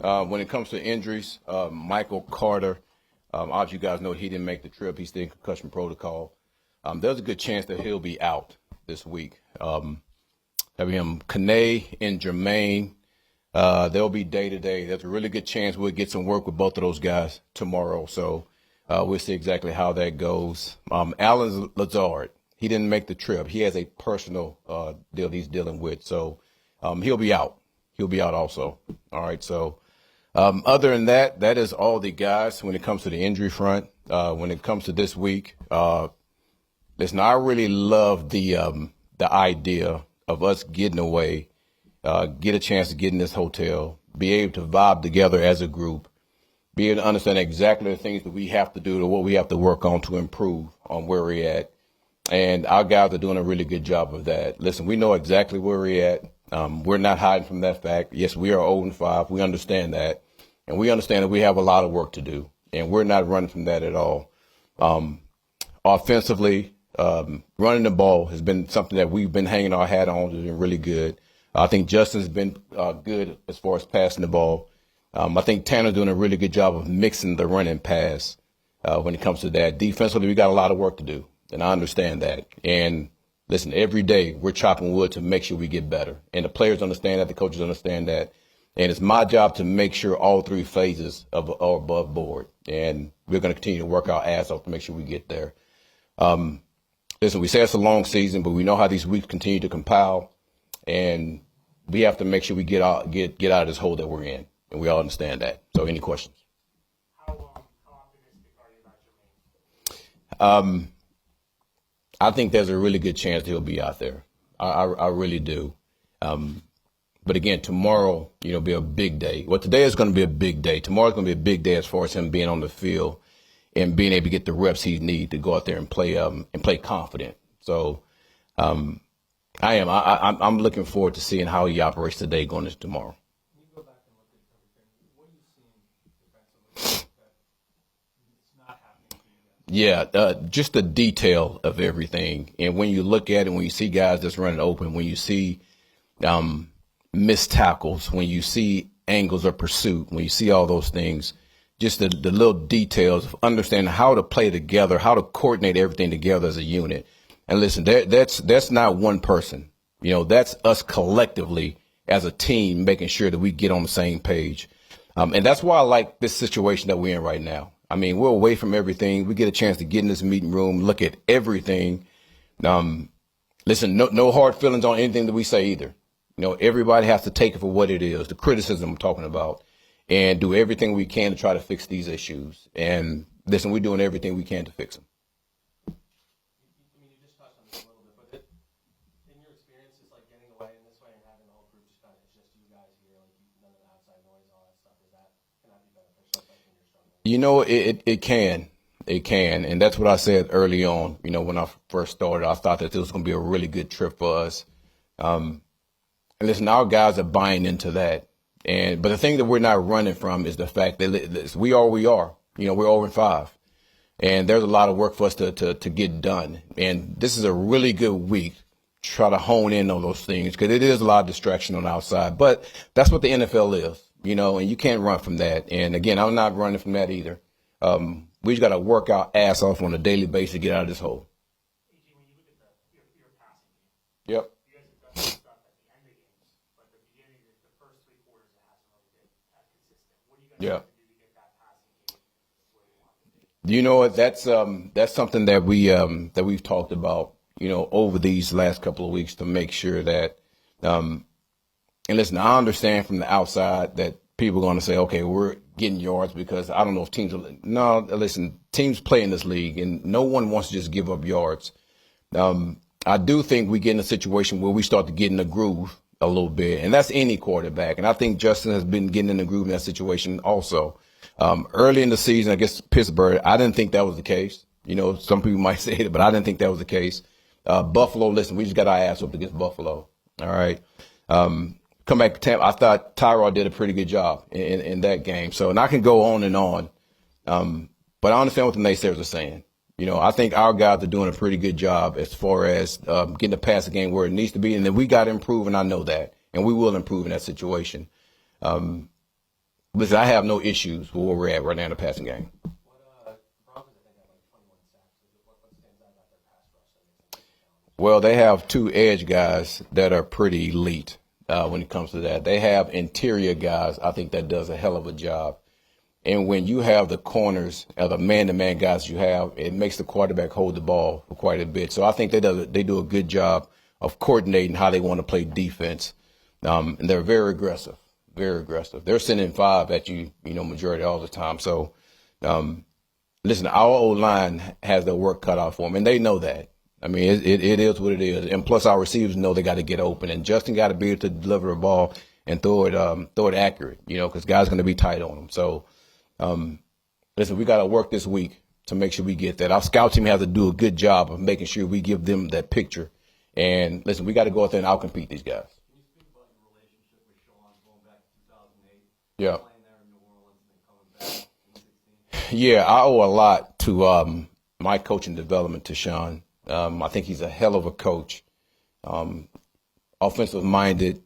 When it comes to injuries, Michael Carter, obviously you guys know he didn't make the trip. He's still in concussion protocol. There's a good chance that he'll be out this week. Having him, Kane and Jermaine, they'll be day-to-day. There's a really good chance we'll get some work with both of those guys tomorrow. So we'll see exactly how that goes. Alan Lazard, he didn't make the trip. He has a personal deal he's dealing with. So he'll be out. He'll be out also. All right, so other than that, that is all the guys when it comes to the injury front. When it comes to this week, listen, I really love the idea of us getting away, get a chance to get in this hotel, be able to vibe together as a group, be able to understand exactly the things that we have to do to what we have to work on to improve on where we're at. And our guys are doing a really good job of that. Listen, we know exactly where we're at. We're not hiding from that fact. Yes, we are 0-5. We understand that. And we understand that we have a lot of work to do. And we're not running from that at all. Offensively, running the ball has been something that we've been hanging our hat on. It's been really good. I think Justin's been good as far as passing the ball. I think Tanner's doing a really good job of mixing the run and pass when it comes to that. Defensively, we got a lot of work to do. And I understand that. And listen, every day we're chopping wood to make sure we get better. And the players understand that. The coaches understand that. And it's my job to make sure all three phases are above board. And we're going to continue to work our ass off to make sure we get there. Listen, we say it's a long season, but we know how these weeks continue to compile. And we have to make sure we get out of this hole that we're in. And we all understand that. So any questions? How optimistic are you about Jamien? I think there's a really good chance he'll be out there. I really do. But again, tomorrow, be a big day. Well, today is going to be a big day. Tomorrow's going to be a big day as far as him being on the field and being able to get the reps he needs to go out there and play confident. So I'm looking forward to seeing how he operates today going into tomorrow. When you go back and look at everything, what are you seeing defensively that it's not happening to you guys? Yeah, just the detail of everything. And when you look at it, when you see guys that's running open, when you see missed tackles, when you see angles of pursuit, when you see all those things, just the little details of understanding how to play together, how to coordinate everything together as a unit. And listen, that's not one person. That's us collectively as a team making sure that we get on the same page. And that's why I like this situation that we're in right now. I mean, we're away from everything. We get a chance to get in this meeting room, look at everything. Listen, no hard feelings on anything that we say either. Everybody has to take it for what it is, the criticism I'm talking about, and do everything we can to try to fix these issues. And listen, we're doing everything we can to fix them. I mean, you just touched on this a little bit, but in your experience, it's like getting away in this way and having the whole group just it's just you guys here, like none of the outside noise, all that stuff. Can that be beneficial when you're struggling? It can. It can. And that's what I said early on. When I first started, I thought that this was going to be a really good trip for us. And listen, our guys are buying into that. But the thing that we're not running from is the fact that we are. We're 0-5. And there's a lot of work for us to get done. And this is a really good week to try to hone in on those things because it is a lot of distraction on the outside. But that's what the NFL is, and you can't run from that. And, again, I'm not running from that either. We just got to work our ass off on a daily basis to get out of this hole. AJ, when you look at your passing game, Yep. you guys have done some stuff at the end of games, but the beginning, the first three quarters, it hasn't really been as consistent. What are you guys going to do to get that passing game where you want it to be? You know what? That's something that we've talked about, over these last couple of weeks to make sure that, and listen, I understand from the outside that people are going to say, okay, we're getting yards because I don't know if teams are. No, listen, teams play in this league and no one wants to just give up yards. I do think we get in a situation where we start to get in the groove a little bit, and that's any quarterback. And I think Justin has been getting in the groove in that situation also. Early in the season against Pittsburgh, I didn't think that was the case. Some people might say it, but I didn't think that was the case. Buffalo, listen, we just got our ass up against Buffalo. All right. Come back to Tampa. I thought Tyrod did a pretty good job in that game. So, and I can go on and on. But I understand what the naysayers are saying. I think our guys are doing a pretty good job as far as getting the passing game where it needs to be. And then we got to improve, and I know that. And we will improve in that situation. Listen, listen, I have no issues with where we're at right now in the passing game. Broncos, I think, have like 21 sacks. What stands out about their pass rush that makes them challenging? Well, they have two edge guys that are pretty elite when it comes to that. They have interior guys. I think that does a hell of a job. And when you have the corners, the man-to-man guys you have, it makes the quarterback hold the ball for quite a bit. So I think they do a good job of coordinating how they want to play defense. And they're very aggressive, very aggressive. They're sending 5 at you, majority all the time. So, listen, our O-line has their work cut out for them, and they know that. I mean, it is what it is. And plus our receivers know they got to get open. And Justin got to be able to deliver a ball and throw it accurate, because guys going to be tight on them. So, listen, we got to work this week to make sure we get that. Our scout team has to do a good job of making sure we give them that picture. And listen, we got to go out there and outcompete these guys. Can you speak about your relationship with Sean going back to 2008? Yeah. Playing there in New Orleans and then coming back in 16? Yeah, I owe a lot to my coaching development to Sean. I think he's a hell of a coach, offensive minded,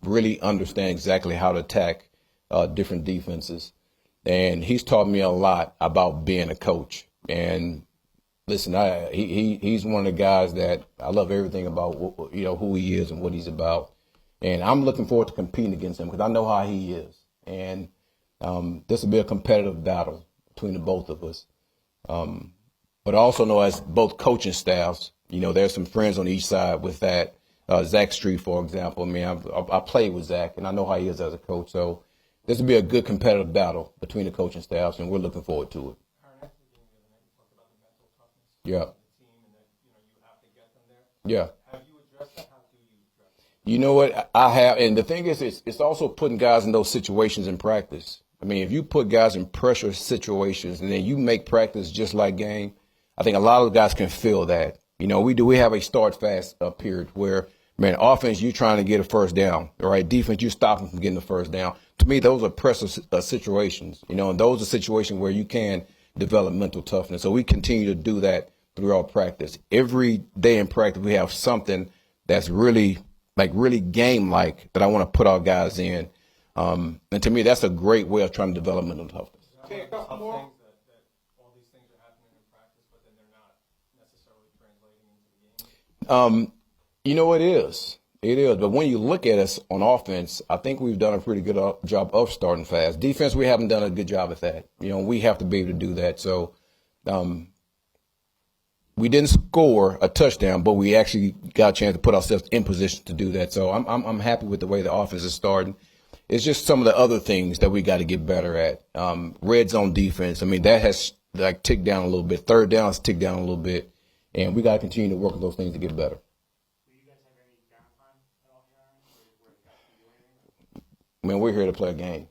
really understand exactly how to attack different defenses. And he's taught me a lot about being a coach. And listen, he's one of the guys that I love everything about, who he is and what he's about. And I'm looking forward to competing against him because I know how he is. And this will be a competitive battle between the both of us. But I also know as both coaching staffs, there's some friends on each side with that. Zach Street, for example. I mean, I played with Zach, and I know how he is as a coach. So this will be a good competitive battle between the coaching staffs, and we're looking forward to it. Aaron, after the beginning of the night, you talked about the mental toughness Yeah. of the team and that you have to get them there. Yeah. Have you addressed that? How do you address it? You know what? I have. And the thing is, it's also putting guys in those situations in practice. I mean, if you put guys in pressure situations and then you make practice just like game, I think a lot of guys can feel that. We have a start fast period where, man, offense, you're trying to get a first down, right? Defense, you stop them from getting the first down. To me, those are pressure situations, and those are situations where you can develop mental toughness. So we continue to do that throughout practice. Every day in practice, we have something that's really game-like that I want to put our guys in. And to me, that's a great way of trying to develop mental toughness. Okay, a couple more. That all these things are happening in practice, but then they're not necessarily translating into the game. It is. It is. But when you look at us on offense, I think we've done a pretty good job of starting fast. Defense, we haven't done a good job at that. We have to be able to do that. So we didn't score a touchdown, but we actually got a chance to put ourselves in position to do that. So I'm happy with the way the offense is starting. It's just some of the other things that we got to get better at. Red zone defense, I mean, that has ticked down a little bit. Third down has ticked down a little bit. And we got to continue to work on those things to get better. Man, we're here to play a game.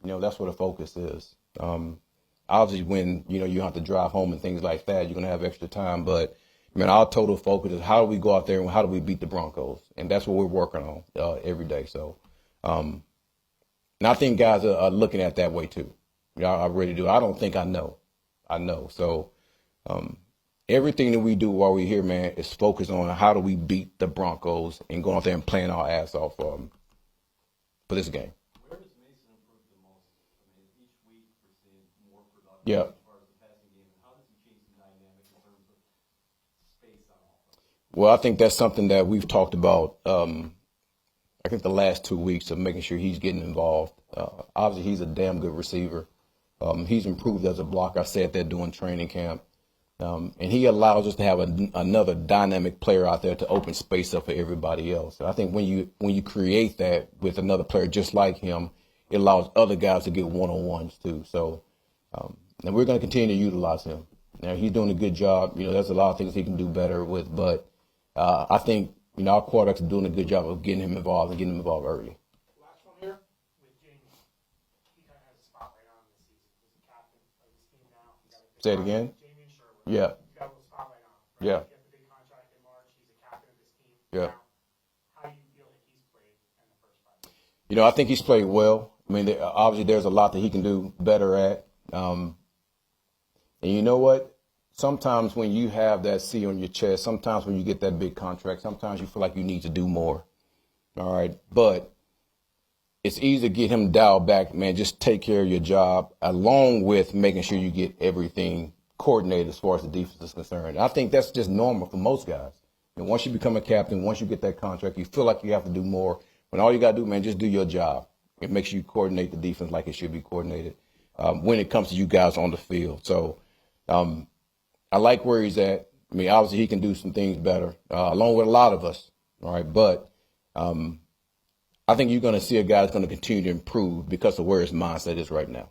That's what the focus is. Obviously, when, you have to drive home and things like that, you're going to have extra time. But, man, our total focus is how do we go out there and how do we beat the Broncos? And that's what we're working on every day. So, and I think guys are looking at it that way, too. I really do. I don't think I know. I know. So, everything that we do while we're here, man, is focused on how do we beat the Broncos and go out there and playing our ass off for this game. Where does Mason improve the most? I mean, each week we're seeing more production Yeah. as far as the passing game. And how does he change the dynamic in terms of space on offense? Well, I think that's something that we've talked about, I think the last 2 weeks of making sure he's getting involved. Obviously, he's a damn good receiver. He's improved as a blocker. I said that during training camp. And he allows us to have another dynamic player out there to open space up for everybody else. And I think when you create that with another player just like him, it allows other guys to get one-on-ones too. So, and we're going to continue to utilize him. Now, he's doing a good job. There's a lot of things he can do better with, but I think, our quarterbacks are doing a good job of getting him involved and getting him involved early. Last one here with Jamie. He kind of has a spotlight on this season. He's the captain of his team now. Say it again? Jamien Sherwood. Yeah. He's got a little spotlight on him. Right? Yeah. He got the big contract in March. He's the captain of this team. Yeah. Now, how do you feel that he's played in the first 5 years? I think he's played well. I mean, obviously there's a lot that he can do better at. And you know what? Sometimes when you have that C on your chest, sometimes when you get that big contract, sometimes you feel like you need to do more. All right. But it's easy to get him dialed back, man. Just take care of your job, along with making sure you get everything coordinated as far as the defense is concerned. I think that's just normal for most guys. And once you become a captain, once you get that contract, you feel like you have to do more. When all you got to do, man, just do your job and make sure you coordinate the defense like it should be coordinated when it comes to you guys on the field. So I like where he's at. I mean, obviously he can do some things better, along with a lot of us. All right, but I think you're going to see a guy that's going to continue to improve because of where his mindset is right now.